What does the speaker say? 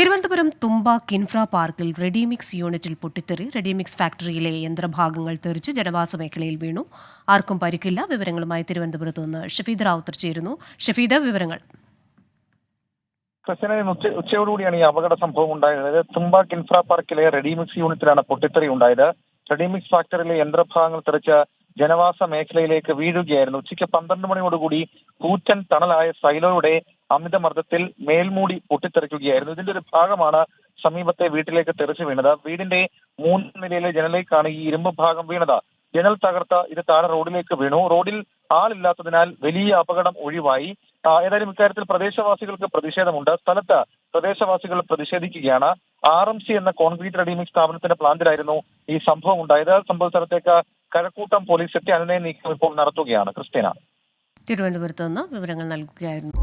തിരുവനന്തപുരം തുമ്പ കിൻഫ്ര പാർക്കിൽ റെഡിമിക്സ് യൂണിറ്റിൽ പൊട്ടിത്തെറി. റെഡിമിക്സ് ഫാക്ടറിയിലെ യന്ത്രഭാഗങ്ങൾ തെറിച്ച് ജനവാസ മേഖലയിൽ വീണു. ആർക്കും പരിക്കില്ല. വിവരങ്ങളുമായി തിരുവനന്തപുരത്ത് നിന്ന് ഷഫീദ് റാവുത്തർ ചേരുന്നു. ഷഫീദ്, വിവരങ്ങൾ. ഉച്ചയോടുകൂടിയാണ് ഈ അപകട സംഭവം ഉണ്ടായത്. തുമ്പ കിൻഫ്ര പാർക്കിലെ റെഡിമിക്സ് യൂണിറ്റിലാണ് പൊട്ടിത്തെറി ഉണ്ടായത്. റെഡിമിക്സ് ഫാക്ടറിയിലെ യന്ത്രഭാഗങ്ങൾ തെറിച്ച് ജനവാസ മേഖലയിലേക്ക് വീഴുകയായിരുന്നു. ഉച്ചയ്ക്ക് 12 മണിയോടുകൂടി കൂറ്റൻ ടണലായ സൈലോയുടെ അമിതമർദ്ദത്തിൽ മേൽമൂടി പൊട്ടിത്തെറിക്കുകയായിരുന്നു. ഇതിന്റെ ഒരു ഭാഗമാണ് സമീപത്തെ വീട്ടിലേക്ക് തെറിച്ചു വീണത്. വീടിന്റെ 3 നിലയിലെ ജനലിലേക്കാണ് ഈ ഇരുമ്പ് ഭാഗം വീണത്. ജനൽ തകർത്ത് ഇത് താഴെ റോഡിലേക്ക് വീണു. റോഡിൽ ആളില്ലാത്തതിനാൽ വലിയ അപകടം ഒഴിവായി. ഏതായാലും ഇക്കാര്യത്തിൽ പ്രദേശവാസികൾക്ക് പ്രതിഷേധമുണ്ട്. സ്ഥലത്ത് പ്രദേശവാസികൾ പ്രതിഷേധിക്കുകയാണ്. RMC എന്ന കോൺക്രീറ്റ് റെഡിമിക്സ് സ്ഥാപനത്തിന്റെ പ്ലാന്റിലായിരുന്നു ഈ സംഭവം ഉണ്ടായത്. സംഭവ സ്ഥലത്തേക്ക് കഴക്കൂട്ടം പോലീസ് എത്തി അനുനയ നീക്കം ഇപ്പോൾ നടത്തുകയാണ്. ക്രിസ്റ്റീന, തിരുവനന്തപുരത്ത് നിന്ന് വിവരങ്ങൾ നൽകുകയായിരുന്നു.